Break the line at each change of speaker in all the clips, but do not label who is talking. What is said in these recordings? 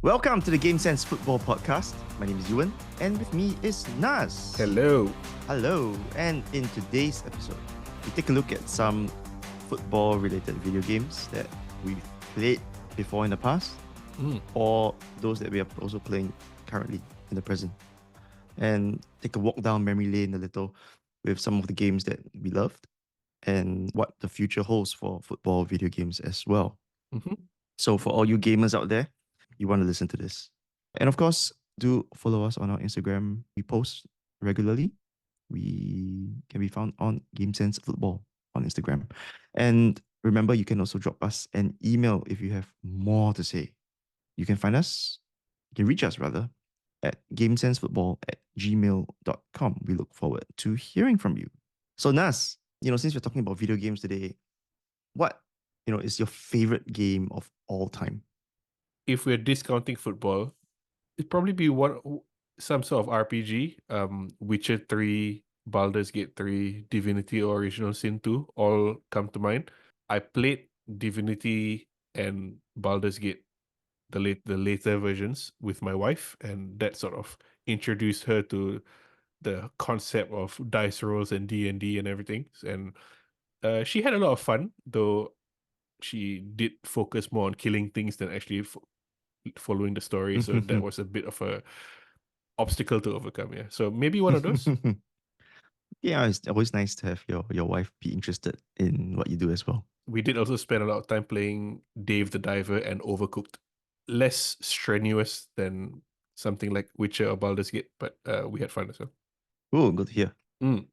Welcome to the Game Sense Football Podcast. My name is Ewan, and with me is Nas.
Hello.
Hello. And in today's episode, we take a look at some football-related video games that we've played before in the past, or those that we are also playing currently in the present. And take a walk down memory lane a little with some of the games that we loved and what the future holds for football video games as well. So for all you gamers out there, you want to listen to this. And of course, do follow us on our Instagram. We post regularly. We can be found on GameSense Football on Instagram. And remember, you can also drop us an email if you have more to say. You can find us, you can reach us rather, at gamesensefootball@gmail.com. We look forward to hearing from you. So Nas, since we're talking about video games today, what, is your favorite game of all time?
If we're discounting football, it'd probably be some sort of RPG. Witcher 3, Baldur's Gate 3, Divinity Original Sin 2 all come to mind. I played Divinity and Baldur's Gate, the later versions, with my wife, and that sort of introduced her to the concept of dice rolls and D&D and everything. And she had a lot of fun, though she did focus more on killing things than actually following the story. So that was a bit of a obstacle to overcome. Yeah. So maybe one of those.
Yeah, it's always nice to have your wife be interested in what you do as well.
We did also spend a lot of time playing Dave the Diver and Overcooked. Less strenuous than something like Witcher or Baldur's Gate, but we had fun as well.
Oh, good to hear.
Mm.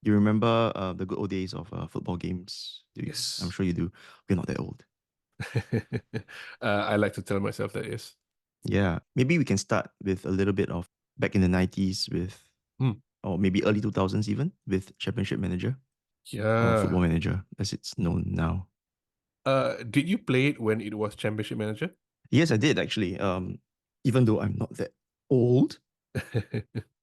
You remember the good old days of football games?
Yes.
I'm sure you do. We're not that old.
I like to tell myself that, yes.
Yeah. Maybe we can start with a little bit of back in the 90s with, or maybe early 2000s even, with Championship Manager.
Yeah.
Or Football Manager, as it's known now.
Did you play it when it was Championship Manager?
Yes, I did actually. Even though I'm not that old,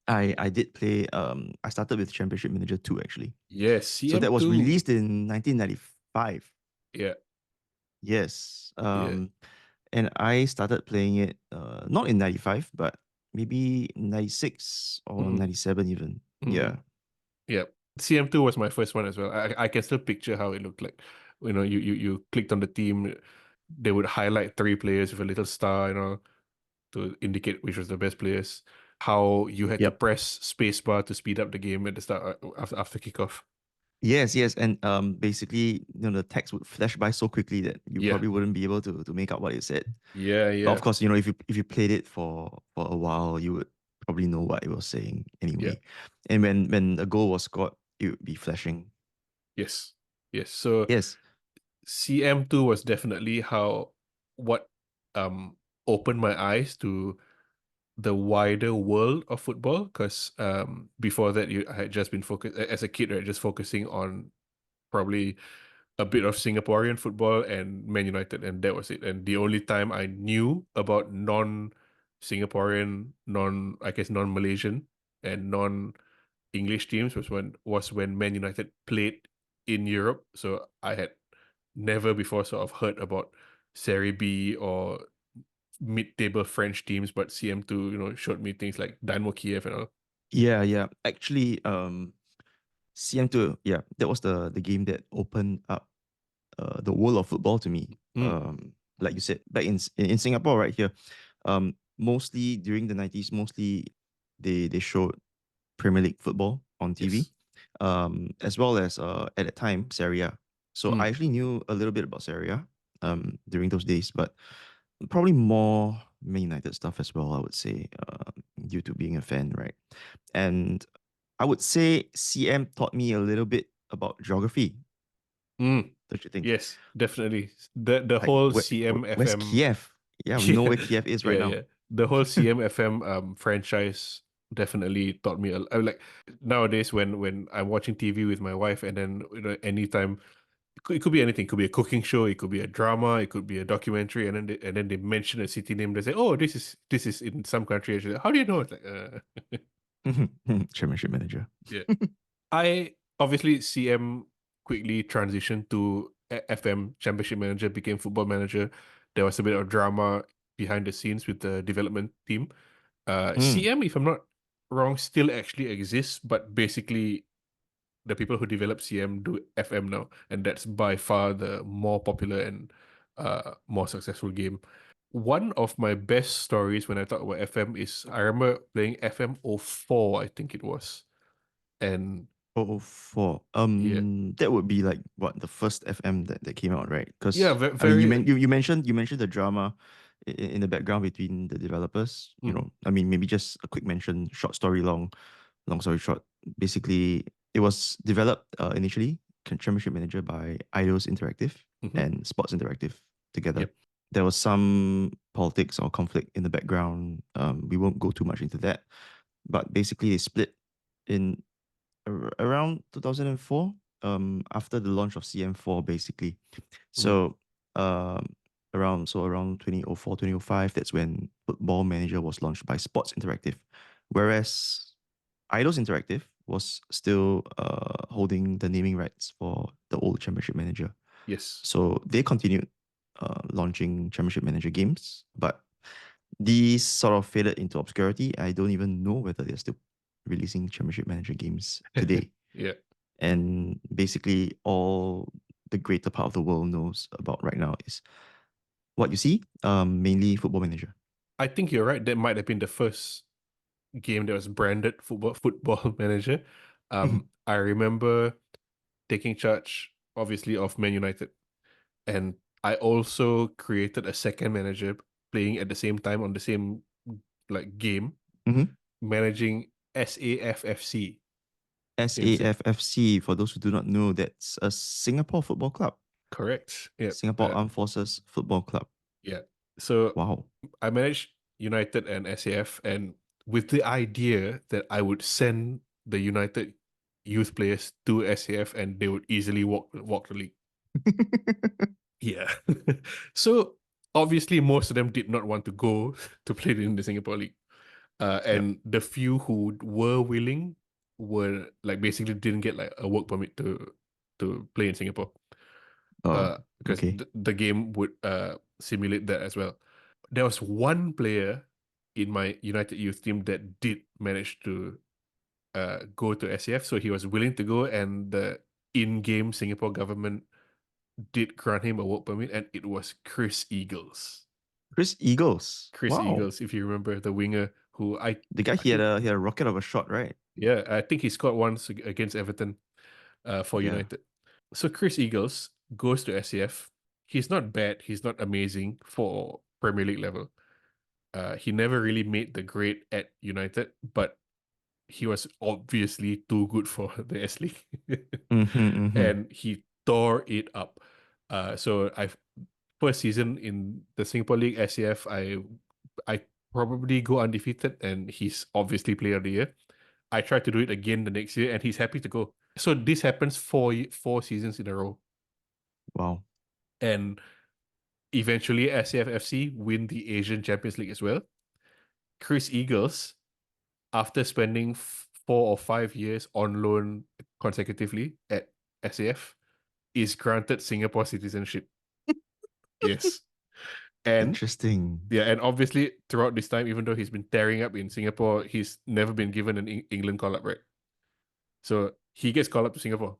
I did play. I started with Championship Manager 2 actually.
Yes, CM2.
So that was released in 1995.
Yeah.
Yes. And I started playing it not in 95, but maybe 96 or 97 even. Yeah.
Yeah. CM2 was my first one as well. I can still picture how it looked like. You clicked on the team, they would highlight 3 players with a little star, to indicate which was the best players. How you had to press spacebar to speed up the game at the start after kickoff.
Yes, and basically, the text would flash by so quickly that you probably wouldn't be able to make out what it said.
Yeah.
But of course, if you played it for a while, you would probably know what it was saying anyway. Yeah. And when a goal was scored, it would be flashing.
Yes. So
yes,
CM2 was definitely what opened my eyes to the wider world of football, because before that I had just been focused as a kid, right, just focusing on probably a bit of Singaporean football and Man United, and that was it. And the only time I knew about non-Singaporean, non-Malaysian and non-English teams was when Man United played in Europe. So I had never before sort of heard about Serie B or mid-table French teams, but CM2, showed me things like Dynamo Kiev and all.
Yeah. Actually, CM2, that was the game that opened up the world of football to me. Like you said, back in Singapore, right here, mostly during the 90s, they showed Premier League football on TV, as well as at that time Serie A. So I actually knew a little bit about Serie A during those days, but probably more Man United stuff as well, I would say, due to being a fan, right? And I would say CM taught me a little bit about geography. Don't you think?
Yes, definitely. The whole CMFM.
Where's Kiev? Yeah, we know where Kiev is right now.
Yeah. The whole CMFM franchise definitely taught me. Like nowadays, when I'm watching TV with my wife, and then anytime it could be anything. It could be a cooking show. It could be a drama. It could be a documentary. And then they mention a city name. They say, "Oh, this is in some country." Actually, how do you know? It's like,
Championship Manager.
Yeah. I obviously CM quickly transitioned to FM. Championship Manager became Football Manager. There was a bit of drama behind the scenes with the development team.
Mm.
CM, if I'm not wrong, still actually exists, but basically the people who develop CM do FM now, and that's by far the more popular and more successful game. One of my best stories when I talk about FM is I remember playing FM 04, I think it was. And
Oh, 04.
yeah,
That would be like what the first FM that came out, right?
yeah,
Because I mean,
very,
you mentioned the drama in the background between the developers. You
mm,
know, I mean, maybe just a quick mention, short story long, long story short. Basically, it was developed initially, Championship Manager by Eidos Interactive
mhm,
and Sports Interactive together.
yep,
There was some politics or conflict in the background. We won't go too much into that, but basically they split in around 2004, after the launch of CM4 basically.
mhm,
So around 2004, 2005, that's when Football Manager was launched by Sports Interactive, whereas Idols Interactive was still holding the naming rights for the old Championship Manager.
yes.
So they continued launching Championship Manager games, but these sort of faded into obscurity. I don't even know whether they're still releasing Championship Manager games today.
Yeah.
And basically, all the greater part of the world knows about right now is what you see, mainly Football Manager.
I think you're right. That might have been the first game that was branded football manager. I remember taking charge, obviously, of Man United, and I also created a second manager playing at the same time on the same like game,
Mm-hmm.
managing SAFFC. It's
SAFFC, for those who do not know, that's a Singapore football club,
correct. Yeah.
Singapore Armed Forces Football Club.
Yeah. So
Wow.
I managed United and SAF, and with the idea that I would send the United youth players to SAF and they would easily walk the league. Yeah. So obviously most of them did not want to go to play in the Singapore League.
Yep.
And the few who were willing were like basically didn't get like a work permit to play in Singapore.
Oh,
Because
okay.
the game would simulate that as well. There was one player in my United youth team that did manage to go to SAF, so he was willing to go, and the in-game Singapore government did grant him a work permit, and it was Chris Eagles.
Chris Eagles.
Chris
Wow.
Eagles, if you remember, the winger who
The guy,
I think
he had a rocket of a shot, right?
yeah, I think he scored once against Everton for
Yeah.
United. So Chris Eagles goes to SAF. He's not bad. He's not amazing for Premier League level. He never really made the grade at United, but he was obviously too good for the S League.
Mm-hmm, mm-hmm.
And he tore it up. So I first season in the Singapore League SAF, I probably go undefeated, and he's obviously player of the year. I tried to do it again the next year, and he's happy to go. So this happens four seasons in a row,
Wow.
and eventually SAFFC win the Asian Champions League as well. Chris Eagles, after spending 4 or 5 years on loan consecutively at SAF, is granted Singapore citizenship. Yes. And
Interesting.
yeah, and obviously throughout this time, even though he's been tearing up in Singapore, he's never been given an England call up, right? So he gets called up to Singapore,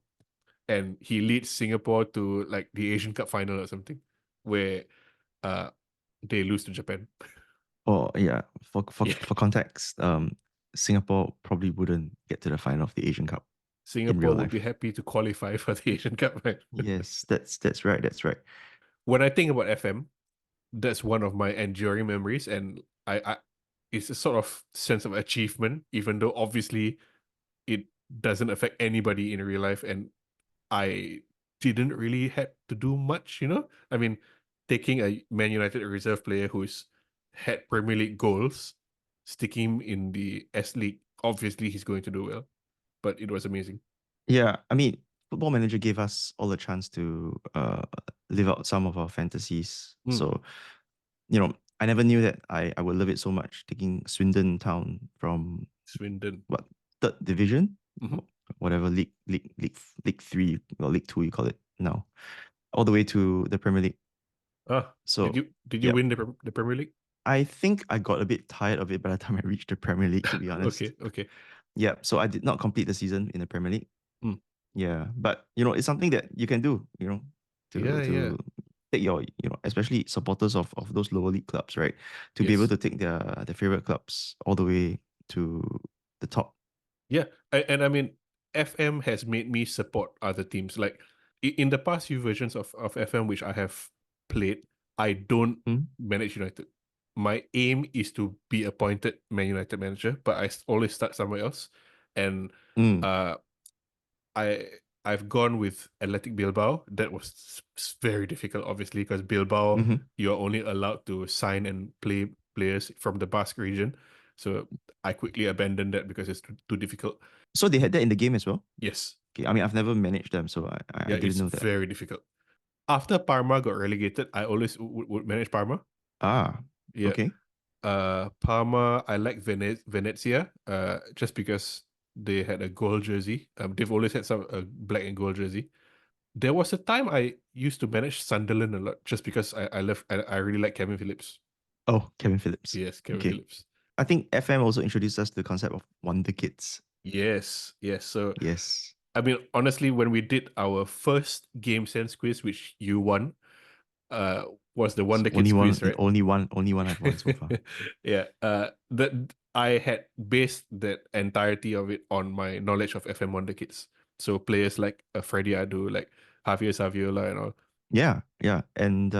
and he leads Singapore to like the Asian Cup final or something, where uh they lose to Japan.
Oh yeah,
Yeah,
for context, Singapore probably wouldn't get to the final of the Asian Cup in real
Singapore would be
life.
happy to qualify for the Asian Cup, right?
Yes, that's right. That's right.
When I think about FM, that's one of my enduring memories, and I it's a sort of sense of achievement, even though obviously it doesn't affect anybody in real life, and I didn't really have to do much, you know? I mean, taking a Man United reserve player who's had Premier League goals, sticking him in the S League, obviously he's going to do well. But it was amazing.
Yeah, I mean, Football Manager gave us all a chance to live out some of our fantasies.
Mm,
So, you know, I never knew that I would love it so much. Taking Swindon Town from
Swindon.
what, third division,
Hmm.
or whatever league three or league two you call it now, all the way to the Premier League.
Ah, did
So
you
yeah,
win the Premier League?
I think I got a bit tired of it by the time I reached the Premier League, to be honest.
Okay.
Yeah, so I did not complete the season in the Premier League.
Mm.
Yeah, but it's something that you can do, to
Yeah.
take your, especially supporters of those lower league clubs, right? To be able
Yes.
to take their favorite clubs all the way to the top.
Yeah. And I mean, FM has made me support other teams. Like in the past few versions of FM which I have played, I don't
Mm?
manage United. My aim is to be appointed Man United manager, but always start somewhere else. And
Mm.
uh I I've gone with Athletic Bilbao. That was very difficult, obviously, because Bilbao
Mm-hmm.
you're only allowed to sign and play players from the Basque region. So I quickly abandoned that because it's too difficult.
So they had that in the game as well.
Yes,
Okay, I mean I've never managed them, so I
yeah,
didn't
it's
know that.
very difficult. After Parma got relegated, I always would manage Parma.
Ah,
Yeah,
okay.
Parma. I like Venezia. Just because they had a gold jersey. They've always had some black and gold jersey. There was a time I used to manage Sunderland a lot just because I really like Kevin Phillips.
Oh, Kevin Phillips.
Yes, Kevin
Okay.
Phillips.
I think FM also introduced us to the concept of Wonder Kids.
Yes. So
Yes.
I mean, honestly, when we did our first game sense quiz, which you won, uh, was the
It's
Wonder Kids quiz, right?
only one I've won so far.
Yeah. That I had based that entirety of it on my knowledge of FM Wonder Kids. So players like Freddie Adu, like Javier Saviola and all.
Yeah, yeah. And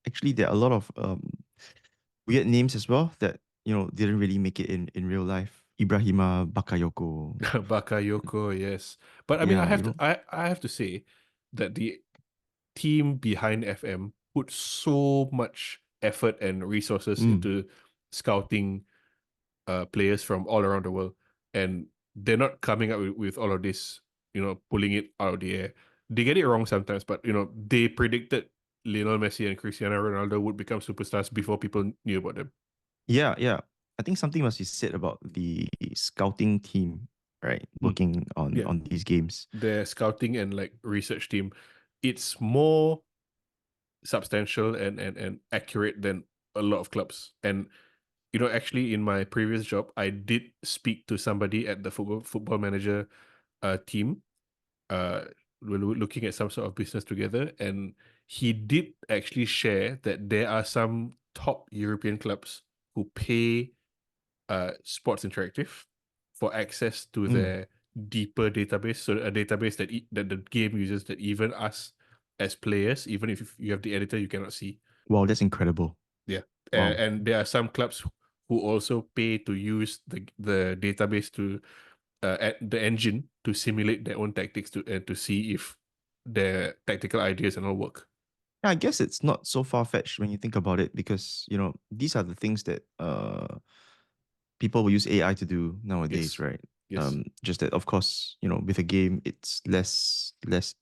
actually there are a lot of weird names as well that, didn't really make it in real life. Ibrahima Bakayoko.
Bakayoko, yes. But I mean,
Yeah,
I have to say that the team behind FM put so much effort and resources
mm,
into scouting players from all around the world, and they're not coming up with all of this, pulling it out of the air. They get it wrong sometimes, but they predicted Lionel Messi and Cristiano Ronaldo would become superstars before people knew about them.
yeah, yeah. I think something must be said about the scouting team, right?
Mm.
Working
Yeah,
on these games.
their scouting and like research team, it's more substantial and accurate than a lot of clubs. And actually, in my previous job, I did speak to somebody at the football manager team. Uh, we were looking at some sort of business together, and he did actually share that there are some top European clubs who pay Sports Interactive for access to
Mm.
their deeper database, so a database that the game uses that even us as players, even if you have the editor, you cannot see.
Wow, that's incredible.
Yeah,
Wow.
and there are some clubs who also pay to use the database to at the engine to simulate their own tactics to see if their tactical ideas and all work.
I guess it's not so far-fetched when you think about it because, these are the things that people will use AI to do nowadays,
Yes,
right?
yes,
Just that of course, with a game it's less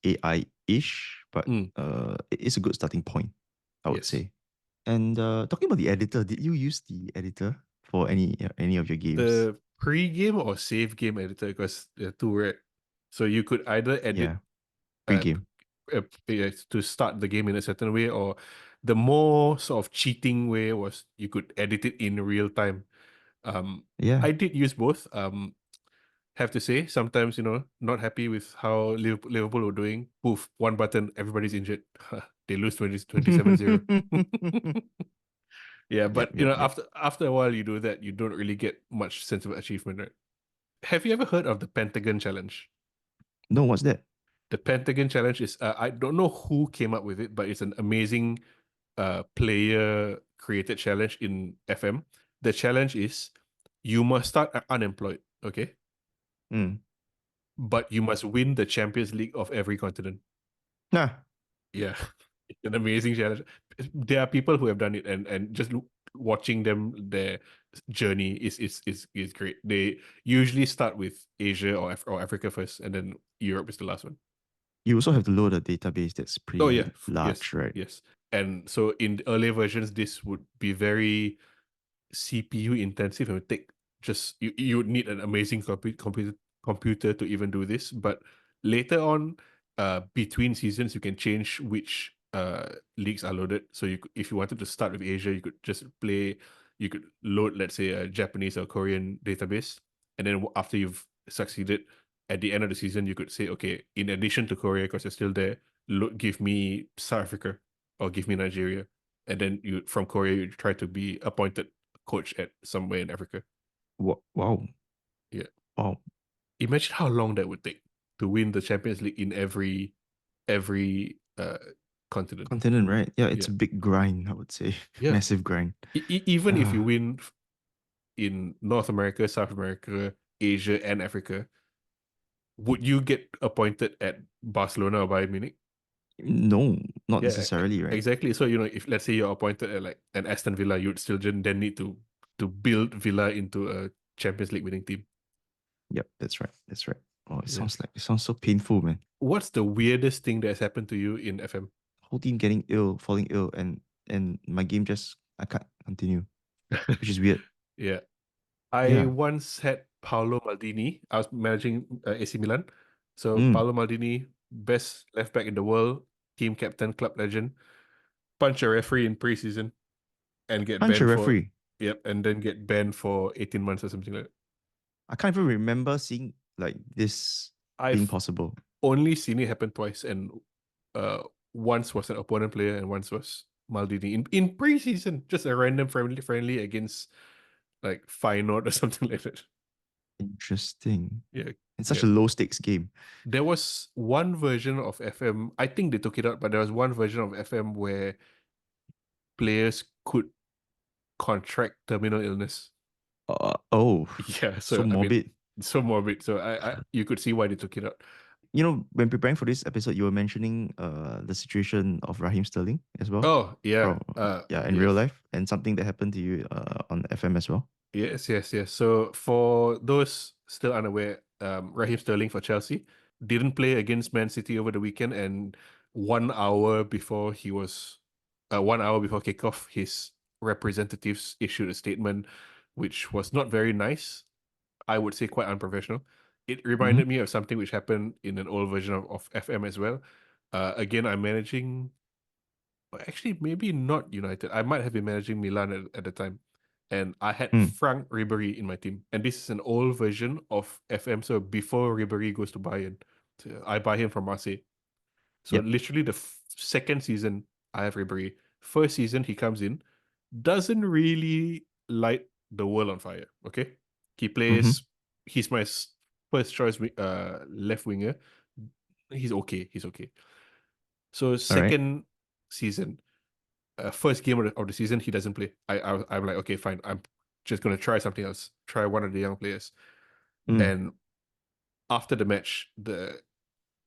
AI-ish, but
mm,
it is a good starting point, I would
yes.
say. And talking about the editor, did you use the editor for any of your games?
The pre-game or save game editor, because they're two, right? So you could either edit
Yeah,
uh,
pre-game.
to start the game in a certain way, or the more sort of cheating way was you could edit it in real time.
Yeah.
I did use both. Have to say, sometimes, not happy with how Liverpool were doing. Poof, one button, everybody's injured. They lose 27-0. Yeah,
Yep,
but
yep, yep.
after a while you do that, you don't really get much sense of achievement, right? Have you ever heard of the Pentagon Challenge?
No, what's that?
The Pentagon Challenge is I don't know who came up with it, but it's an amazing player created challenge in FM. The challenge is you must start unemployed, okay?
Mm.
But you must win the Champions League of every continent.
Nah.
Yeah, it's an amazing challenge. There are people who have done it, and just watching them, their journey is great. They usually start with Asia or Africa first, and then Europe is the last one.
You also have to load a database that's
Oh yeah,
pretty
yes,
large, right?
yes. And so in the earlier versions, this would be very CPU intensive and would take just you would need an amazing computer to even do this. But later on, between seasons, you can change which leagues are loaded. So if you wanted to start with Asia, you could just play you could load, let's say, a Japanese or Korean database, and then after you've succeeded at the end of the season, you could say, okay, in addition to Korea, because you're still there, give me South Africa or give me Nigeria, and then you from Korea you try to be appointed coach at somewhere in Africa.
Wow.
Yeah.
Wow.
Imagine how long that would take to win the Champions League in every continent.
Continent, right? Yeah, it's
Yeah.
a big grind, I would say.
Yeah.
Massive grind.
Even if you
Ah,
win in North America, South America, Asia, and Africa, would you get appointed at Barcelona or Bayern Munich?
no, not
Yeah,
necessarily, right?
exactly. So, if let's say you're appointed at like an Aston Villa, you'd still then need to build Villa into a Champions League winning team.
Yep, that's right. That's right. Oh,
Yeah.
it sounds so painful, man.
What's the weirdest thing that's happened to you in FM?
Whole team getting ill, falling ill, and my game just I can't continue, which is weird.
Yeah. I
Yeah.
once had Paolo Maldini. I was managing AC Milan. So
Mm.
Paolo Maldini, best left back in the world, team captain, club legend, punch a referee in preseason and get
Punch a
banned for
referee.
and then get banned for 18 months or something like that.
I can't even remember seeing like this being
I've
possible.
only seen it happen twice, and once was an opponent player and once was Maldini in preseason, just a random friendly against like Feyenoord or something like that.
Interesting.
Yeah,
It's such
yeah.
a low stakes game.
There was one version of FM, I think they took it out, but there was one version of FM where players could contract terminal illness.
Oh,
Yeah,
so
so I mean,
morbid.
so morbid. So I you could see why they took it out.
You know, when preparing for this episode, you were mentioning the situation of Raheem Sterling as well.
Oh, yeah.
From yeah, in real
Yes.
life, and something that happened to you on FM as well.
Yes, yes, yes. So for those still unaware, Raheem Sterling for Chelsea didn't play against Man City over the weekend, and 1 hour before 1 hour before kickoff, his representatives issued a statement, which was not very nice. I would say quite unprofessional. It
Mm-hmm.
reminded me of something which happened in an old version of FM as well. Again, I'm managing. Actually, maybe not United. I might have been managing Milan at the time. And I had
Mm.
Frank Ribery in my team. And this is an old version of FM. So before Ribery goes to Bayern, so I buy him from Marseille. So
Yep.
literally the second season, I have Ribery. First season, he comes in, doesn't really light the world on fire. Okay. He
Mm-hmm.
plays, he's my first choice left winger. He's okay. He's okay. So
All right.
second season, first game of the season, he doesn't play. I'm like, okay, fine. I'm just gonna try something else. Try one of the young players.
Mm.
And after the match, the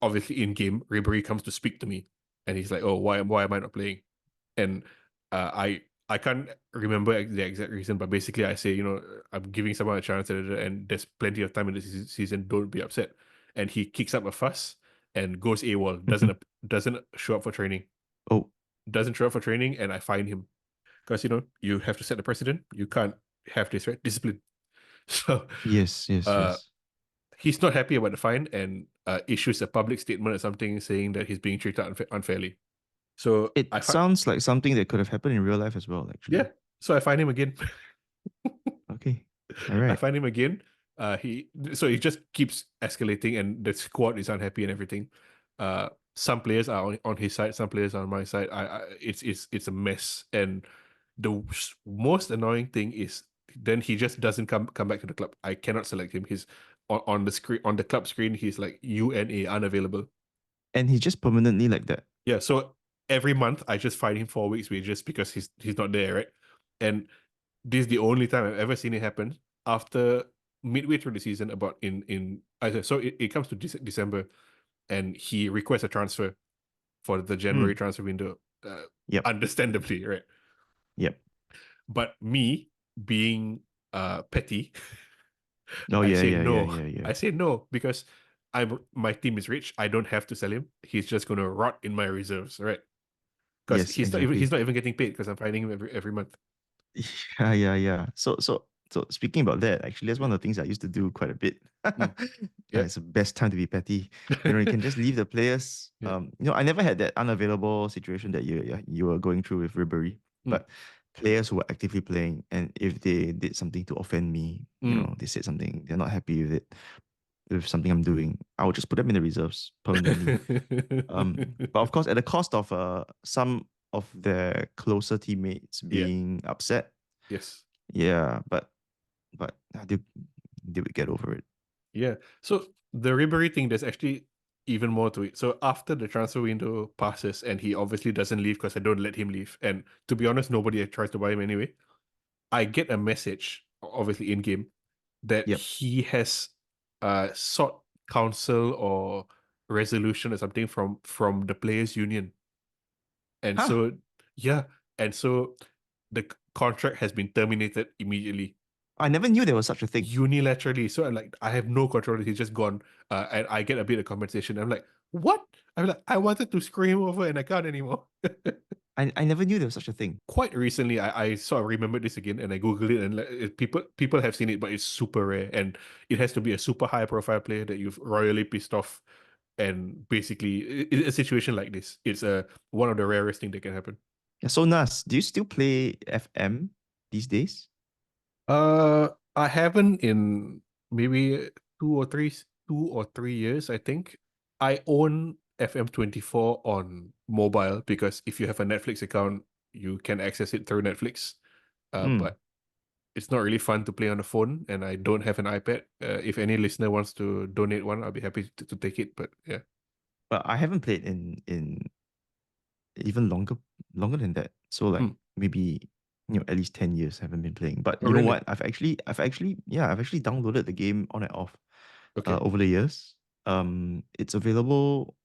obviously in game, Ribery comes to speak to me, and he's like, "Oh, why am I not playing?" And I can't remember the exact reason, but basically I say, I'm giving someone a chance, and there's plenty of time in the season. Don't be upset. And he kicks up a fuss and goes AWOL.
Mm-hmm.
Doesn't show up for training.
Oh,
Doesn't show up for training, and I fine him because you have to set the precedent. You can't have this, right? Discipline. So
yes, yes,
uh
yes.
he's not happy about the fine and issues a public statement or something saying that he's being treated unfairly. So
It sounds like something that could have happened in real life as well,
yeah,
actually.
so I find him again.
Okay. All
I
right.
find him again. He just keeps escalating, and the squad is unhappy and everything. Some players are on his side, some players are on my side. It's a mess, and the most annoying thing is then he just doesn't come back to the club. I cannot select him. He's on the screen, on the club screen. He's like UNA unavailable.
And he's just permanently like that.
Yeah, so every month I just find him 4 weeks just because he's not there, right? And this is the only time I've ever seen it happen. After midway through the season, about so it comes to December, and he requests a transfer for the January
Mm.
transfer window.
Yep.
Understandably, right?
Yep.
But me being petty,
Oh
I
yeah,
say
yeah, yeah,
no.
yeah, yeah.
I say no because my team is rich. I don't have to sell him. He's just gonna rot in my reserves, right? Because
Yes,
he's
exactly.
not even getting paid because I'm finding him every month.
Yeah, yeah, yeah. So speaking about that, actually, that's
Yeah.
one of the things I used to do quite a bit.
Mm. Yeah.
It's the best time to be petty. You can just leave the players.
Yeah.
I never had that unavailable situation that you were going through with Ribery,
Mm.
but players who are actively playing, and if they did something to offend me,
Mm.
they said something they're not happy with it, with something I'm doing, I would just put them in the reserves permanently. But of course, at the cost of some of their closer teammates
Yeah.
being upset.
Yes.
Yeah, but they would get over it.
Yeah. So the Ribery thing, there's actually even more to it. So after the transfer window passes, and he obviously doesn't leave because I don't let him leave. And to be honest, nobody tries to buy him anyway. I get a message, obviously in game, that
Yep.
he has sought counsel or resolution or something from the players' union. And
Huh.
so yeah, and so the contract has been terminated immediately,
I never knew there was such a thing.
unilaterally. So I'm like, I have no control. He's just gone, and I get a bit of compensation. I'm like, what? I'm like, I wanted to scream over and I can't anymore.
I never knew there was such a thing.
Quite recently, I sort of remembered this again, and I googled it, and like, people have seen it, but it's super rare, and it has to be a super high profile player that you've royally pissed off, and basically, a situation like this, it's one of the rarest thing that can happen.
Yeah, so Nas, do you still play FM these days?
I haven't in maybe 2 or 3 years, I think. I own FM24 on mobile because if you have a Netflix account, you can access it through Netflix.
Hmm.
But it's not really fun to play on the phone, and I don't have an iPad. If any listener wants to donate one, I'll be happy to take it. But yeah.
But I haven't played in even longer than that. So like
Hmm.
maybe at least 10 years I haven't been playing. But
Oh,
you know
really?
what? I've actually downloaded the game on and off
Okay.
over the years. It's available.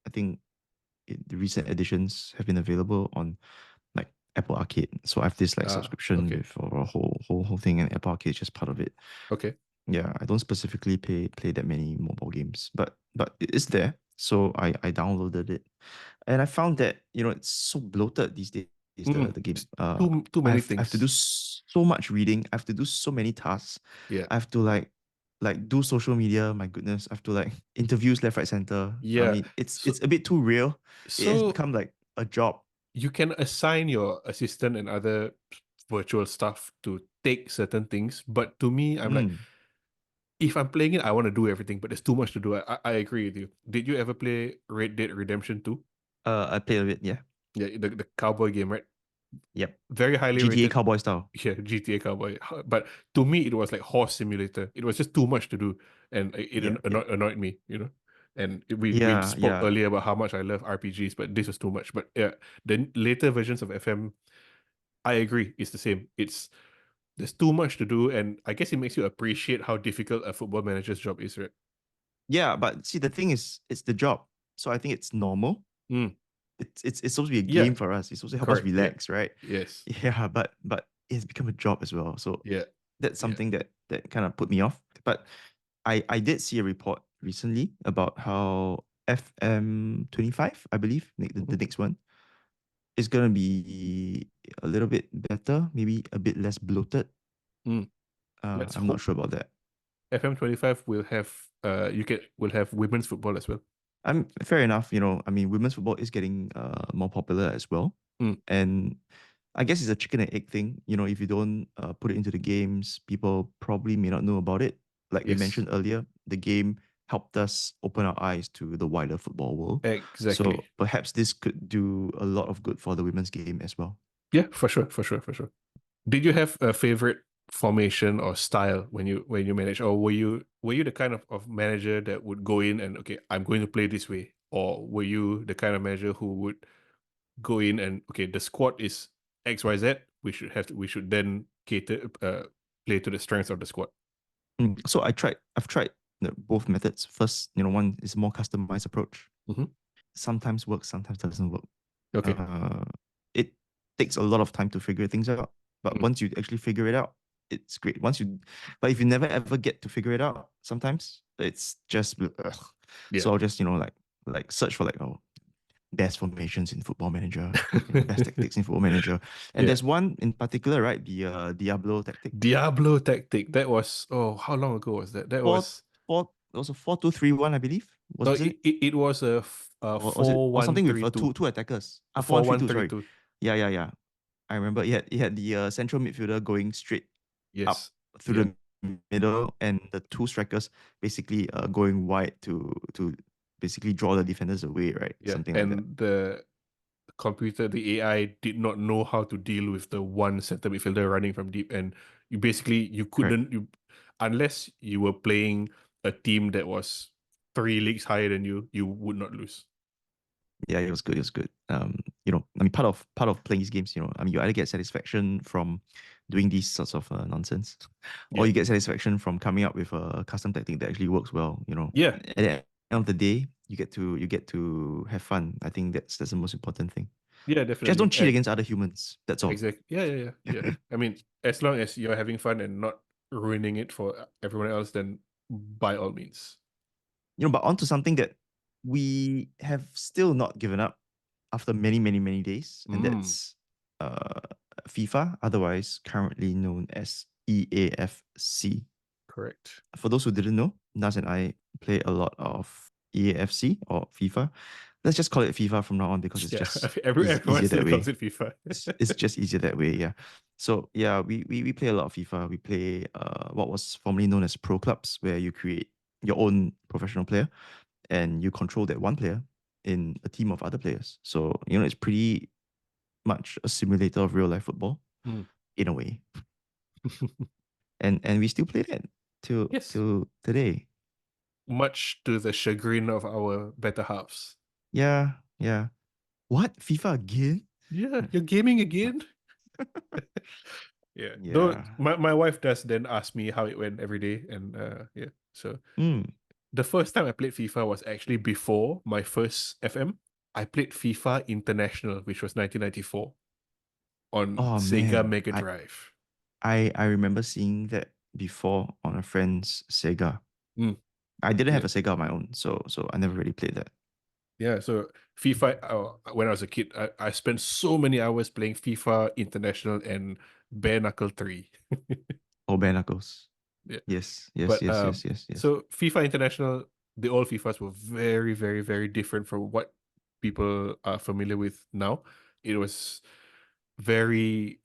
I think the recent editions have been available on like Apple Arcade. So I have this like
Ah,
subscription
okay.
with for a whole thing, and Apple Arcade is just part of it.
Okay.
Yeah, I don't specifically play that many mobile games, but it is there. So I downloaded it, and I found that it's so bloated these days. The game.
It's too
I
many
have to do
things.
so much reading. I have to do so many tasks.
Yeah.
I have to like do social media. My goodness, I have to like interviews left, right, center. I
Yeah.
mean, it's
So
it's a bit too real. It has
so
become like a job.
you can assign your assistant and other virtual stuff to take certain things, but to me, I'm like,
Mm.
if I'm playing it, I want to do everything, but there's too much to do. I agree with you. Did you ever play Red Dead Redemption 2?
I played a bit. Yeah.
Yeah, the cowboy game, right?
Yep.
Very highly
GTA
rated.
cowboy style.
Yeah, GTA Cowboy. But to me, it was like horse simulator. It was just too much to do, and it
Yep. Yep.
annoyed me, you know. And we
Yeah.
spoke
Yeah.
earlier about how much I love RPGs, but this was too much. But yeah, the later versions of FM, I agree, it's the same. There's too much to do, and I guess it makes you appreciate how difficult a football manager's job is, right?
Yeah, but see, the thing is, it's the job. So I think it's normal.
Mm.
It's supposed to be a game
Yeah,
for us. It's supposed to help us
correct. Yeah.
relax, right?
Yes.
Yeah, but it's become a job as well. So
Yeah.
that's
Yeah.
something that kind of put me off. But I did see a report recently about how FM 25, I believe, the
Mhm.
next one, is gonna be a little bit better, maybe a bit less bloated.
Mm. Let's
I'm not
hope
sure about that.
FM25 will have will have women's football as well.
I'm fair enough. I mean, women's football is getting more popular as well,
Mm.
and I guess it's a chicken and egg thing. If you don't put it into the games, people probably may not know about it. Like we
Yes.
mentioned earlier, the game helped us open our eyes to the wider football world. So
Exactly.
perhaps this could do a lot of good for the women's game as well.
Yeah, for sure, for sure, for sure. Did you have a favorite formation or style when you manage, or were you the kind of manager that would go in and okay, I'm going to play this way, or were you the kind of manager who would go in and okay, the squad is XYZ, we should then cater play to the strengths of the squad.
So I've tried both methods. First, one is a more customized approach.
Hmm.
Sometimes works, sometimes doesn't work.
Okay.
Uh, it takes a lot of time to figure things out, but
Mm.
once you actually figure it out, it's great. But if you never ever get to figure it out, sometimes it's just ugh.
Yeah.
So I'll just like search for like best formations in Football Manager, best tactics in Football Manager, and
Yeah.
there's one in particular, right? The Diablo tactic.
Diablo tactic. That was, oh, how long ago was that? That
Four
was
four. It was a 4-2-3-1, I believe,
no,
wasn't it?
it was a
Or was it
four
or
one
something with
three
two
two
two attackers?
four
Four one three
one
two.
three
Sorry.
two.
Yeah. I remember he had the central midfielder going straight up
Yes.
through
Yeah.
the middle, and the two strikers basically going wide to basically draw the defenders away, right?
Yeah.
Something like that.
And the computer, the AI did not know how to deal with the one center midfielder running from deep, and you
Correct.
couldn't unless you were playing a team that was 3 leagues higher than you would not lose.
Yeah, it was good. It was good. I mean, part of playing these games, I mean, you either get satisfaction from doing these sorts of nonsense, or
Yeah.
you get satisfaction from coming up with a custom tactic that actually works well.
Yeah.
At the end of the day, you get to have fun. I think that's the most important thing.
Yeah,
Just
definitely.
don't cheat
And
against other humans. That's all.
exactly. Yeah. I mean, as long as you're having fun and not ruining it for everyone else, then by all means.
But onto something that we have still not given up after many, many, many days, and
Mm,
that's uh, FIFA, otherwise currently known as EAFC.
correct.
For those who didn't know, Naz and I play a lot of EAFC or FIFA. Let's just call it FIFA from now on because it's
Yeah.
just
Everyone
easier
still
that
calls
way.
it FIFA.
It's just easier that way, yeah. So yeah, we play a lot of FIFA. We play what was formerly known as pro clubs, where you create your own professional player and you control that one player in a team of other players. So, it's pretty much a simulator of real life football
Mm.
in a way. And we still play that till
Yes.
till today.
Much to the chagrin of our better halves.
Yeah, yeah. What? FIFA again?
Yeah, you're gaming again? Yeah. Though
Yeah.
my wife does then ask me how it went every day. And yeah. So
Mm.
the first time I played FIFA was actually before my first FM. I played FIFA International, which was 1994 on
Oh
Sega
man.
Mega
I,
Drive.
I remember seeing that before on a friend's Sega.
Mm,
I didn't have
yeah.
a Sega of my own, so I never really played that.
Yeah, so FIFA, when I was a kid, I spent so many hours playing FIFA International and Bare Knuckle 3.
Oh, bare knuckles.
Yeah.
Yes, yes,
But
yes, yes, yes, yes.
so FIFA International, the old FIFAs were very, very, very different from what people are familiar with now. It was very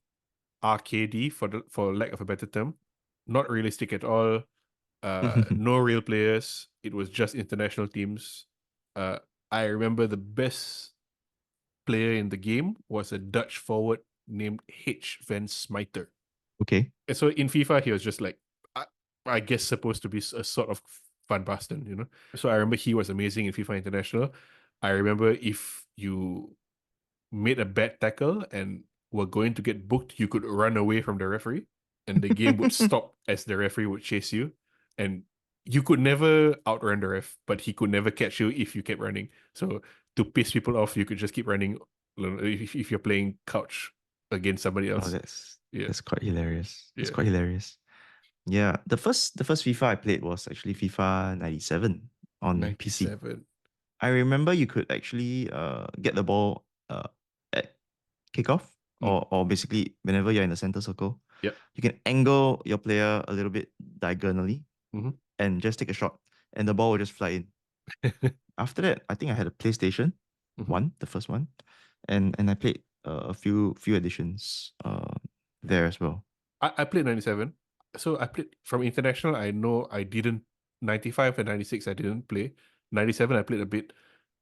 arcadey, for lack of a better term, not realistic at all. No real players. It was just international teams. Uh, I remember the best player in the game was a Dutch forward named H. Van Smyter.
Okay.
And so in FIFA, he was just like, I, I guess supposed to be a sort of fun bastard, you know? So I remember he was amazing in FIFA International. I remember if you made a bad tackle and were going to get booked, you could run away from the referee and the game would stop as the referee would chase you. And you could never outrun the ref, but he could never catch you if you kept running. So to piss people off, you could just keep running if you're playing couch against somebody
Oh,
else.
that's
Yeah.
that's quite hilarious. That's
Yeah.
quite hilarious. Yeah, the first FIFA I played was actually FIFA 97 on PC.
97.
I remember you could actually get the ball at kickoff,
Mm.
or basically whenever you're in the center circle,
Yep.
you can angle your player a little bit diagonally
Mhm.
and just take a shot, and the ball will just fly in. After that, I think I had a PlayStation
Mhm.
1, the first one, and I played a few editions there as well.
I played 97. So I played from international. I know I didn't 95 and 96 I didn't play. 97 I played a bit,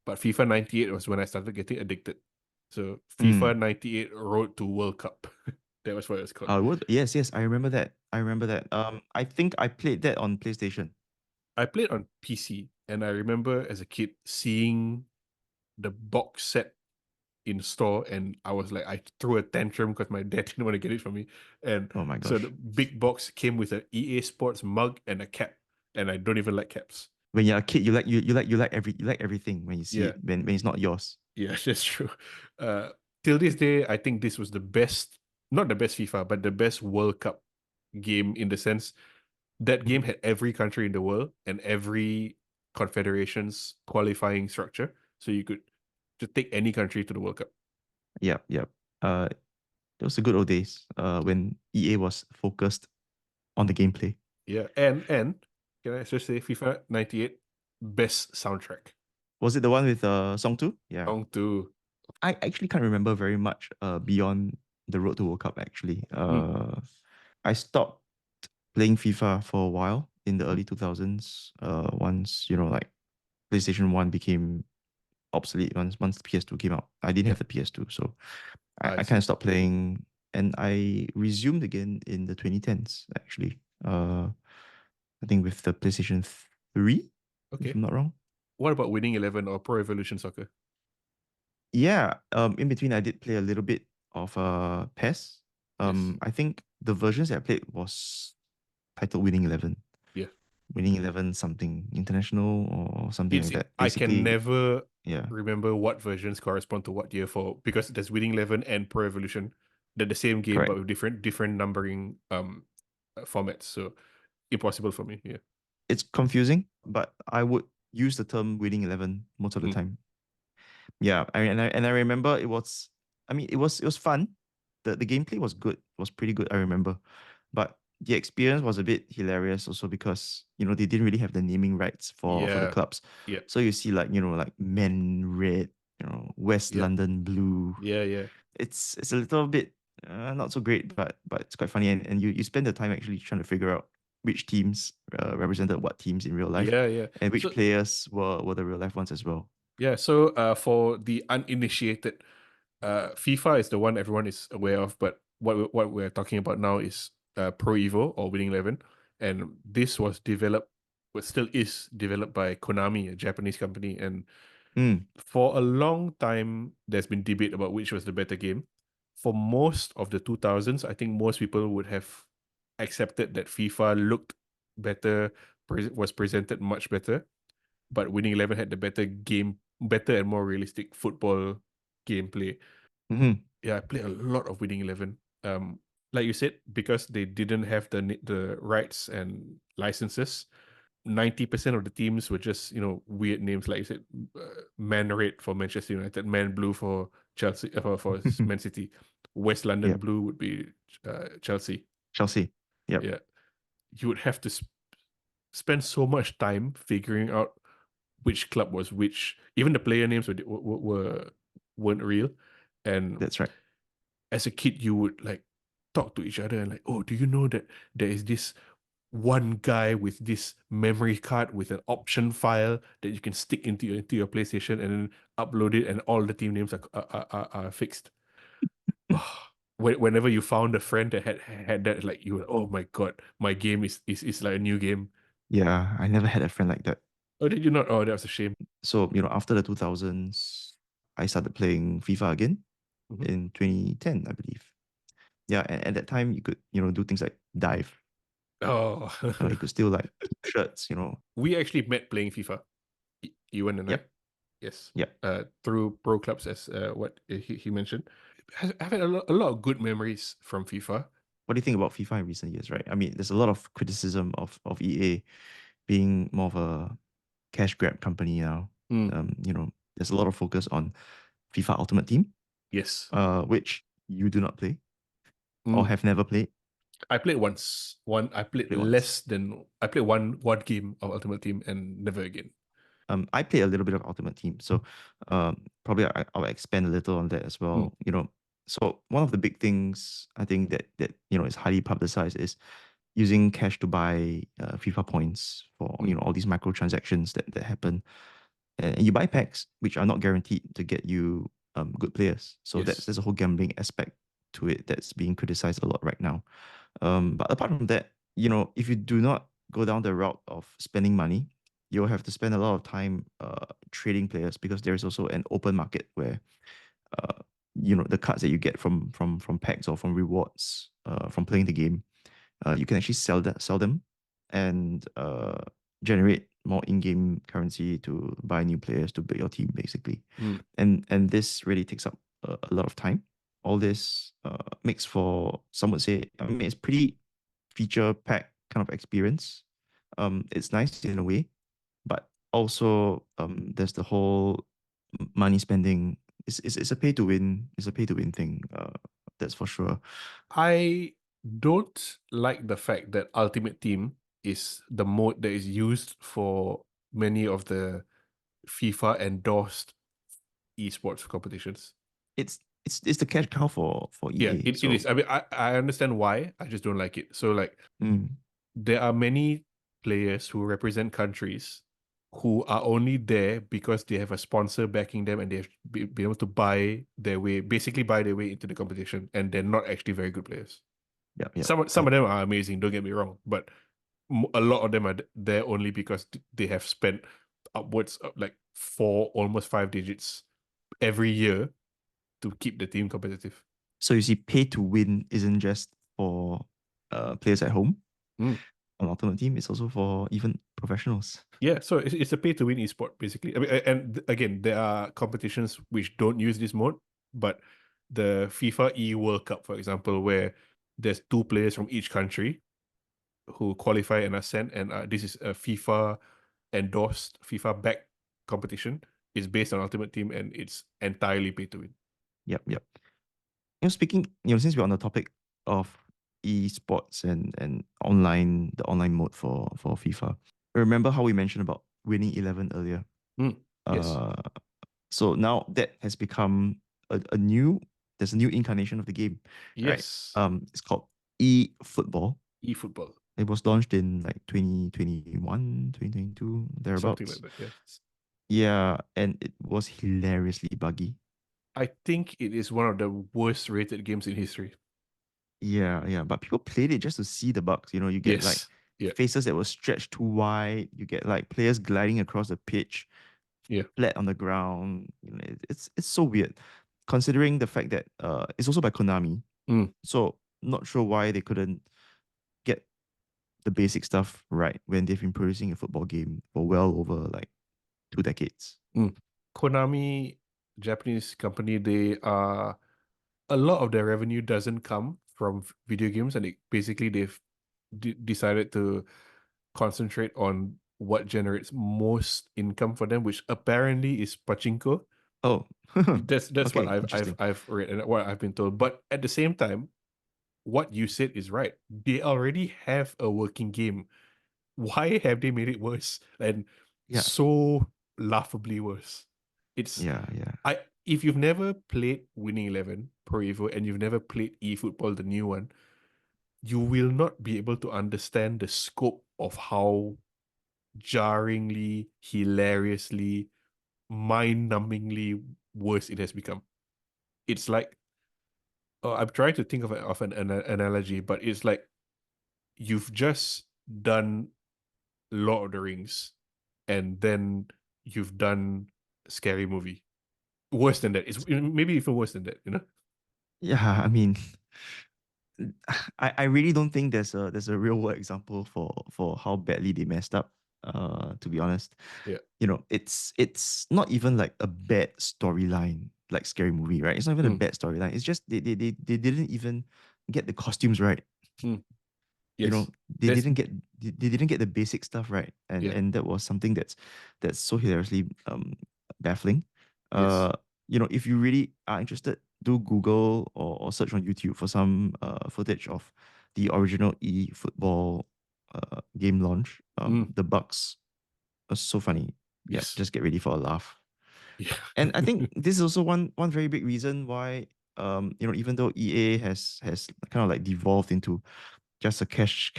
but FIFA 98 was when I started getting addicted. So FIFA
Mm.
98 Road to World Cup. That was what it was called.
Yes, yes, I remember that. I remember that. I think I played that on PlayStation.
I played on PC and I remember as a kid seeing the box set in store and I was like I threw a tantrum because my dad didn't want to get it for me. And
Oh my
so the
gosh.
big box came with an EA Sports mug and a cap. And I don't even like caps.
When you're a kid, you like everything when you see
Yeah,
it, when it's not yours.
yeah, that's true. Uh till this day, I think this was the best, not the best FIFA, but the best World Cup game in the sense that game
Mhm.
had every country in the world and every confederation's qualifying structure. So you could to take any country to the World Cup.
Yep, yep. Those are good old days. When EA was focused on the gameplay.
Yeah, and can I just say FIFA 98 best soundtrack.
Was it the one with Song 2? Yeah.
Song 2.
I actually can't remember very much beyond the road to World Cup actually. I stopped playing FIFA for a while in the early 2000s. Once, like PlayStation 1 became obsolete, once PS2 came out. I didn't
Yeah,
have the PS2, so
I
I kind of
see.
stopped playing, and I resumed again in the 2010s actually. I think with the PlayStation 3, if
Okay.
I'm not wrong.
What about Winning 11 or Pro Evolution Soccer?
Yeah, in between I did play a little bit of PES.
Yes.
I think the versions that I played was titled Winning 11.
Yeah.
Winning 11 something international or something like that.
I can
Basically,
never
yeah,
remember what versions correspond to what year for, because there's Winning 11 and Pro Evolution. They're the same game but
correct.
with different numbering formats. So impossible for me. Yeah.
It's confusing, but I would use the term Winning 11 most of the
Mm.
time. Yeah, and I remember it was, I mean, it was fun. The gameplay was good, was pretty good, I remember. But the experience was a bit hilarious also because, they didn't really have the naming rights for the
Yeah.
clubs.
Yeah.
So you see like, like Men Red, West
Yeah.
London Blue.
Yeah. Yeah.
It's a little bit not so great, but it's quite funny, and you spend the time actually trying to figure out which teams represented what teams in real life,
Yeah. Yeah.
and which
So
players were the real life ones as well.
yeah. So for the uninitiated, FIFA is the one everyone is aware of, but what we're talking about now is Pro Evo or Winning 11, and this was developed, but still is developed by Konami, a Japanese company, and
Mm.
for a long time there's been debate about which was the better game. For most of the 2000s, I think most people would have accepted that FIFA looked better, was presented much better, but Winning 11 had the better and more realistic football gameplay.
Hmm.
Yeah, I played a lot of Winning 11. Like you said, because they didn't have the rights and licenses, 90% of the teams were just, weird names. Like you said, Man Red for Manchester United, Man Blue for Chelsea, for Man City. West London
Yep.
Blue would be Chelsea.
Chelsea. Yep.
Yeah, you would have to spend so much time figuring out which club was which. Even the player names weren't real, and
That's right.
as a kid you would like talk to each other and like, oh, do you know that there is this one guy with this memory card with an option file that you can stick into your PlayStation and then upload it, and all the team names are fixed. Whenever you found a friend that had that, like, you were, oh my god, my game is like a new game.
Yeah, I never had a friend like that.
Oh, did you not? Oh, that was a shame.
So, after the 2000s, I started playing FIFA again
Mhm.
in 2010, I believe. Yeah, and at that time you could, do things like dive.
Oh,
You could still like keep shirts.
we actually met playing FIFA. Ewan and I.
Yep.
Yes.
Yep.
Through pro clubs, as what he mentioned. I've had a lot of good memories from FIFA.
What do you think about FIFA in recent years, right? I mean, there's a lot of criticism of EA being more of a cash grab company now.
Mm,
There's a lot of focus on FIFA Ultimate Team,
yes.
which you do not play or
Mm.
have never played.
I played once. I played
Played once.
I played one game of Ultimate Team and never again.
I played a little bit of Ultimate Team, so probably I'll expand a little on that as
Mm,
well. So one of the big things I think that is highly publicized is using cash to buy FIFA points for
mm,
all these microtransactions that happen, and you buy packs which are not guaranteed to get you good players. So
yes.
there's a whole gambling aspect to it that's being criticized a lot right now. But apart from that, if you do not go down the route of spending money, you'll have to spend a lot of time trading players because there is also an open market where the cards that you get from packs or from rewards from playing the game, you can actually sell them and generate more in-game currency to buy new players to build your team basically.
Mm.
And this really takes up a lot of time. All this makes for, some would say, I mean, it's pretty feature packed kind of experience. It's nice in a way, but also there's the whole money spending. It's a pay to win. It's a pay to win thing. That's for sure.
I don't like the fact that Ultimate Team is the mode that is used for many of the FIFA endorsed esports competitions.
It's it's the cash cow for
Yeah,
EA.
it is.
So
I mean, I understand why. I just don't like it. So like there are many players who represent countries who are only there because they have a sponsor backing them and they've been able to basically buy their way into the competition, and they're not actually very good players.
yeah.
Some of them are amazing, don't get me wrong, but a lot of them are there only because they have spent upwards of like almost 5 digits every year to keep the team competitive.
So you see, pay to win isn't just for players at home
Mm.
on Ultimate Team. It's also for even professionals.
Yeah, so it's a pay to win esport basically. I mean, and again, there are competitions which don't use this mode, but the FIFA E World Cup, for example, where there's two players from each country who qualify and are sent, and this is a FIFA endorsed, FIFA backed competition. It's based on Ultimate Team and it's entirely pay to win.
Yep. Speaking, since we're on the topic of esports and the online mode for FIFA, remember how we mentioned about winning 11 earlier?
Yes.
Uh, so now that has become there's a new incarnation of the game, right?
Yes.
It's called eFootball.
eFootball.
It was launched in like 2021, 2022,
Something like
thereabouts.
that. Yes.
Yeah, and it was hilariously buggy.
I think it is one of the worst rated games in history.
Yeah. But people played it just to see the bugs. You get like
Yes. Yeah.
faces that were stretched too wide. You get like players gliding across the pitch,
Yeah.
flat on the ground. It's so weird, considering the fact that it's also by Konami.
Mm.
So not sure why they couldn't get the basic stuff right when they've been producing a football game for well over like 2 decades.
Mm. Konami, Japanese company, they are a lot of their revenue doesn't come from video games, and basically they've decided to concentrate on what generates most income for them, which apparently is pachinko.
Oh,
That's what
okay, interesting.
I've read and what I've been told. But at the same time, what you said is right. They already have a working game. Why have they made it worse? And
Yeah,
so laughably worse. It's
yeah.
if you've never played Winning 11 Pro Evo and you've never played eFootball, the new one, you will not be able to understand the scope of how jarringly, hilariously, mind-numbingly worse it has become. It's like I'm trying to think of an analogy, but it's like you've just done Lord of the Rings and then you've done Scary Movie. Worse than that. It's maybe even worse than that.
Yeah, I mean, I really don't think there's a real world example for how badly they messed up. To be honest,
Yeah.
It's not even like a bad storyline like Scary Movie, right? It's not even a
Mm,
bad storyline. It's just they didn't even get the costumes right.
mm.
You know,
Yes. That's
they didn't get the basic stuff right, and
yeah.
and that was something that's so hilariously baffling.
Yes.
uh if you really are interested, do Google or search on YouTube for some footage of the original eFootball game launch.
Mm,
The bugs are so funny. Yeah,
yes.
just get ready for a laugh.
Yeah.
And I think this is also one very big reason why even though EA has kind of like devolved into just a cash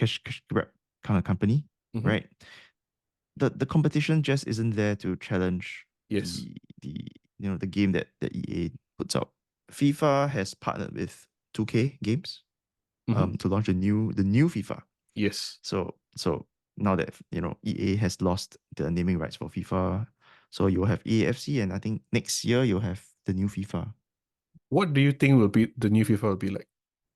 grab kind of company,
Hmm.
right? The competition just isn't there to challenge
Yes.
the game that EA puts out. FIFA has partnered with 2K Games
Hmm.
to launch the new FIFA.
Yes.
So now that EA has lost the naming rights for FIFA, so you'll have EAFC, and I think next year you'll have the new FIFA.
What do you think will be the new FIFA will be like?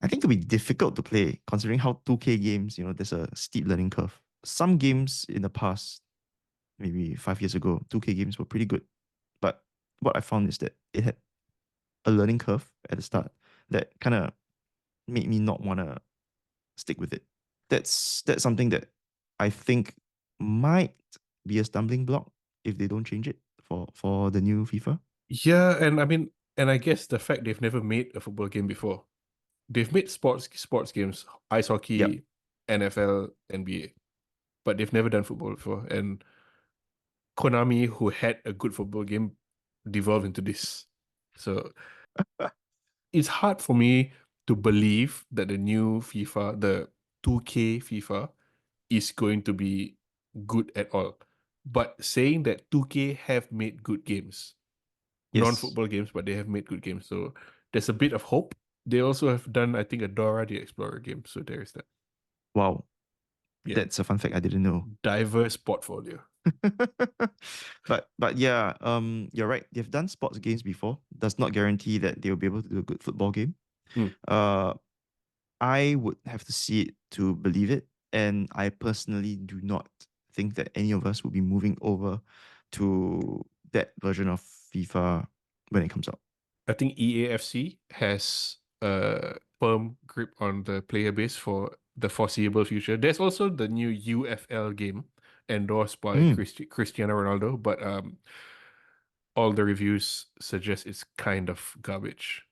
I think it'll be difficult to play considering how 2K games, there's a steep learning curve. Some games in the past, maybe 5 years ago, 2K games were pretty good. But what I found is that it had a learning curve at the
Mm.
start that kind of made me not want to stick with it. That's something that I think might be a stumbling block if they don't change it for the new FIFA.
Yeah, and I mean, and I guess the fact they've never made a football game before. They've made sports games, ice
Yep.
hockey, NFL, NBA, but they've never done football before. And Konami, who had a good football game, devolved into this. So it's hard for me to believe that the new FIFA, the 2K FIFA, is going to be good at all. But saying that 2K have made good games,
Yes.
non-football games, but they have made good games. So there's a bit of hope. They also have done, I think, a Dora the Explorer game. So there is that.
Wow.
Yeah.
That's a fun fact I didn't know.
Diverse portfolio.
But yeah, you're right. They've done sports games before. Does not guarantee that they'll be able to do a good football game.
Mm.
Uh, I would have to see it to believe it, and I personally do not think that any of us will be moving over to that version of FIFA when it comes out.
I think EAFC has a firm grip on the player base for the foreseeable future. There's also the new UFL game endorsed by
Mm.
Cristiano Ronaldo, but all the reviews suggest it's kind of garbage.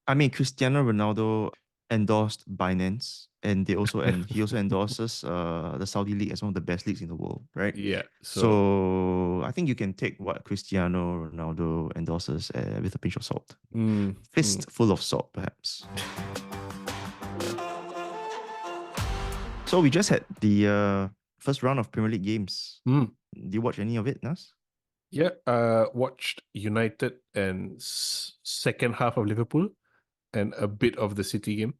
I mean, Cristiano Ronaldo endorsed Binance, and he also endorses the Saudi league as one of the best leagues in the world, right?
Yeah, so
So I think you can take what Cristiano Ronaldo endorses with a pinch of salt,
mm, mm.
fistful of salt, perhaps. So we just had the first round of Premier League games.
Mm.
Did you watch any of it, Nas?
Yeah, watched United and second half of Liverpool and a bit of the City game.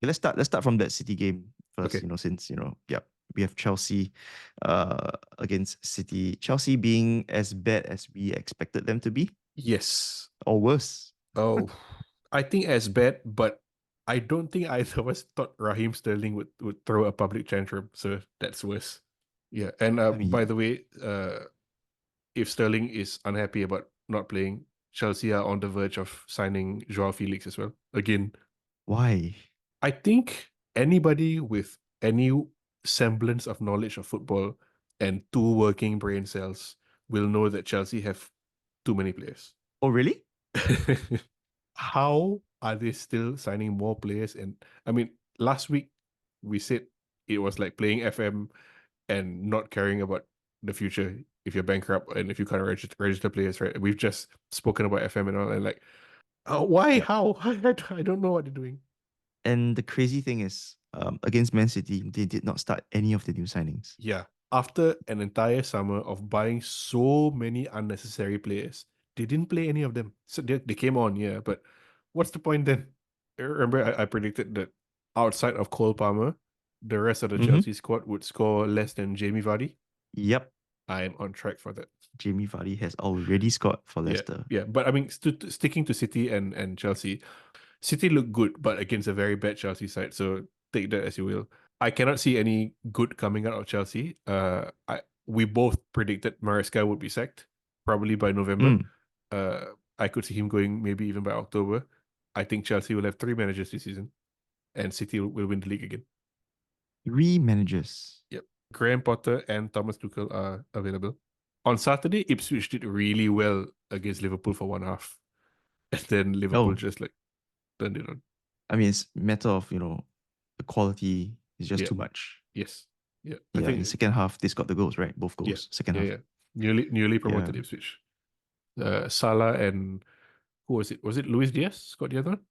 Okay, let's start from that City game first.
Okay.
Since yeah, we have Chelsea against City. Chelsea being as bad as we expected them to be,
Yes.
or worse.
Oh, I think as bad, but I don't think either of us thought Raheem Sterling would throw a public tantrum. So that's worse. Yeah, and
I
by
mean,
the way, if Sterling is unhappy about not playing, Chelsea are on the verge of signing Joao Felix as well. Again,
why?
I think anybody with any semblance of knowledge of football and two working brain cells will know that Chelsea have too many players.
Oh, really?
How are they still signing more players? And I mean, last week we said it was like playing FM and not caring about the future if you're bankrupt and if you can't register players, right? We've just spoken about FM and all, and like, why?
Yeah.
How? I don't know what they're doing.
And the crazy thing is, against Man City, they did not start any of the new signings.
Yeah. After an entire summer of buying so many unnecessary players, they didn't play any of them. So they came on, yeah, but what's the point then? Remember, I predicted that outside of Cole Palmer, the rest of the
Mm-hmm.
Chelsea squad would score less than Jamie Vardy.
Yep.
I am on track for that.
Jamie Vardy has already scored for
Yeah,
Leicester.
yeah. But I mean, sticking to City and Chelsea, City look good, but against a very bad Chelsea side. So take that as you will. I cannot see any good coming out of Chelsea. We both predicted Maresca would be sacked probably by November.
Mm.
I could see him going maybe even by October. I think Chelsea will have 3 managers this season, and City will win the league again.
3 managers.
Yep, Graham Potter and Thomas Tuchel are available. On Saturday, Ipswich did really well against Liverpool for one half, and then Liverpool
Oh,
just like turned it on.
I mean, it's a matter of, the quality is just
Yeah.
too much.
Yes. Yeah. I
Yeah, in the
think
second half, they scored the goals, right? Both
yeah.
goals, second
Yeah.
half.
Yeah. Newly promoted
Yeah.
Ipswich. Salah and who was it? Was it Luis Diaz scored the other one?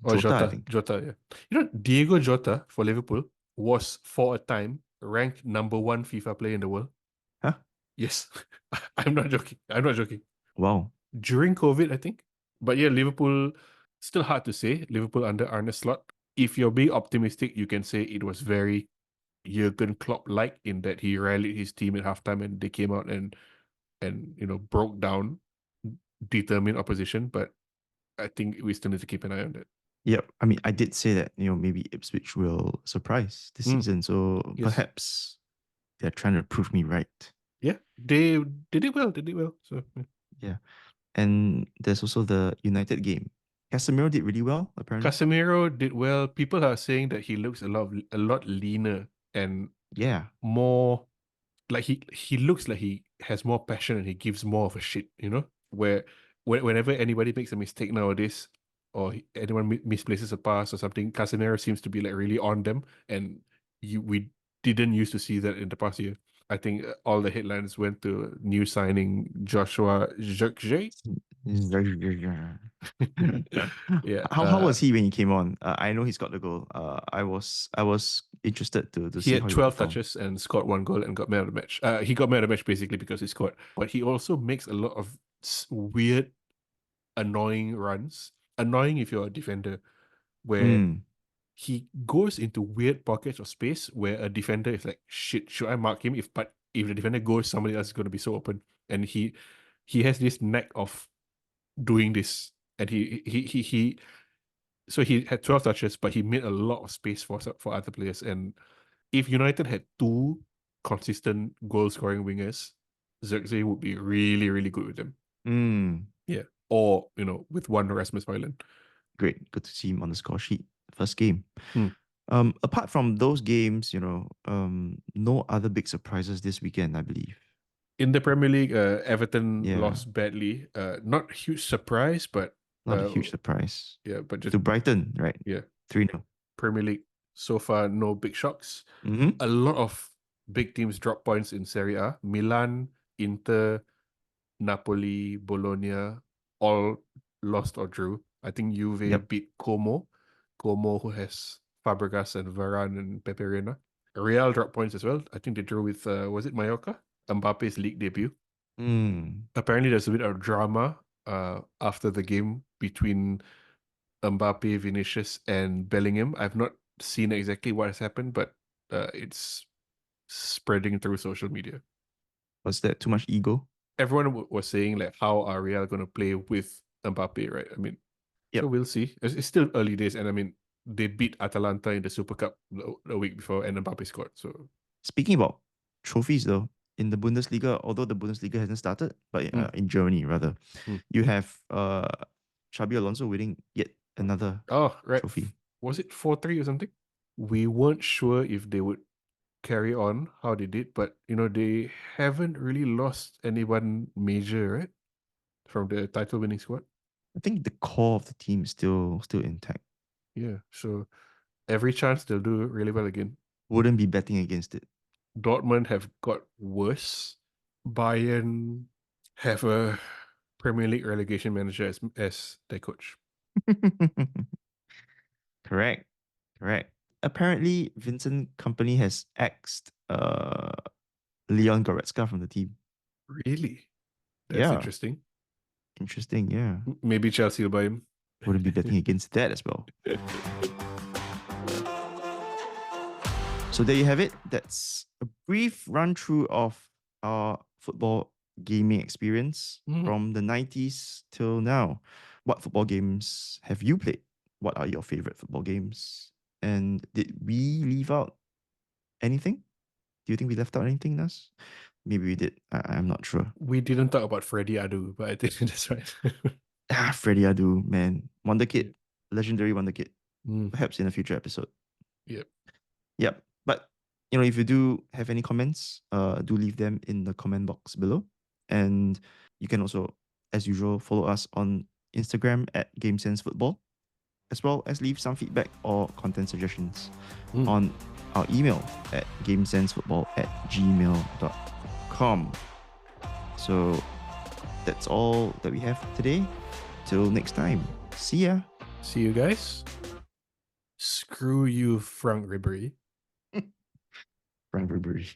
Or
Jota, I
Jota?
think.
Jota, yeah. Diego Jota for Liverpool was for a time ranked #1 FIFA player in the world.
Huh?
Yes. I'm not joking. I'm not joking.
Wow.
During COVID, I think. But yeah, Liverpool, still hard to say. Liverpool under Arne Slot. If you're being optimistic, you can say it was very Jurgen Klopp-like in that he rallied his team at halftime and they came out and broke down determined opposition. But I think we still need to keep an eye on that.
Yep. I mean, I did say that, maybe Ipswich will surprise this season. So
Yes.
perhaps they're trying to prove me right.
Yeah, they did it well. So
Yeah. And there's also the United game. Casemiro did really well, apparently.
Casemiro did well. People are saying that he looks a lot leaner and
Yeah.
more like he looks like he has more passion and he gives more of a shit, where whenever anybody makes a mistake nowadays or anyone misplaces a pass or something, Casemiro seems to be like really on them, and we didn't used to see that in the past year. I think all the headlines went to new signing Joshua Zirkzee. Yeah.
How was he when he came on? I know he scored the goal. I was interested to
He
see
had
how he would
12
perform.
touches and scored one goal and got man of the match. He got man of the match basically because he scored. But he also makes a lot of weird, annoying runs. Annoying if you're a defender, where
Mm,
he goes into weird pockets of space where a defender is like, shit, should I mark him? But if the defender goes, somebody else is going to be so open. And he has this knack of doing this. And so he had 12 touches, but he made a lot of space for other players. And if United had two consistent goal scoring wingers, Xerxes would be really, really good with them.
mm.
Yeah. Or, with one Rasmus Højlund.
Great. Good to see him on the score sheet. First game.
Hmm.
Apart from those games, no other big surprises this weekend, I believe.
In the Premier League, Everton
Yeah,
lost badly. Not a huge surprise, but
not a huge surprise.
yeah, but just
To Brighton, right?
yeah,
3-0.
Premier League so far no big shocks.
Mm-hmm.
A lot of big teams drop points in Serie A. Milan, Inter, Napoli, Bologna, all lost or drew. I think Juve
Yep.
beat Como. Como, who has Fabregas and Varane and Pepe Reina. Real dropped points as well. I think they drew with, was it Mallorca? Mbappe's league debut. Apparently, there's a bit of drama after the game between Mbappe, Vinicius, and Bellingham. I've not seen exactly what has happened, but it's spreading through social media.
Was that too much ego?
Everyone was saying like, how are Real going to play with Mbappe, right? I mean,
Yep.
so we'll see. It's still early days, and I mean, they beat Atalanta in the Super Cup the week before, and Mbappe scored. So
Speaking about trophies, though, in the Bundesliga, although the Bundesliga hasn't started, but in Germany rather, you have Xabi Alonso winning yet another
right.
trophy.
Was it 4-3 or something? We weren't sure if they would carry on how they did, but they haven't really lost anyone major, right? From the title winning squad.
I think the core of the team is still intact.
Yeah, so every chance they'll do really well again.
Wouldn't be betting against it.
Dortmund have got worse. Bayern have a Premier League relegation manager as their coach.
Correct. Apparently, Vincent Company has axed Leon Goretzka from the team.
Really? That's
Yeah.
interesting.
Interesting, yeah.
Maybe Chelsea will buy him.
Wouldn't be betting against that as well. So there you have it. That's a brief run through of our football gaming experience from the 90s till now. What football games have you played? What are your favorite football games? And did we leave out anything? Do you think we left out anything, Nas? Maybe we did. I'm not sure.
We didn't talk about Freddie Adu, but I think that's right.
Freddie Adu, man. Wonder Kid. Legendary Wonder Kid.
Mm.
Perhaps in a future episode.
Yep.
But if you do have any comments, do leave them in the comment box below. And you can also, as usual, follow us on Instagram at GameSenseFootball, as well as leave some feedback or content suggestions on our email at gamesensefootball@gmail.com. So that's all that we have today. Till next time. See ya.
See you guys. Screw you, Frank Ribery.
Frank Ribery.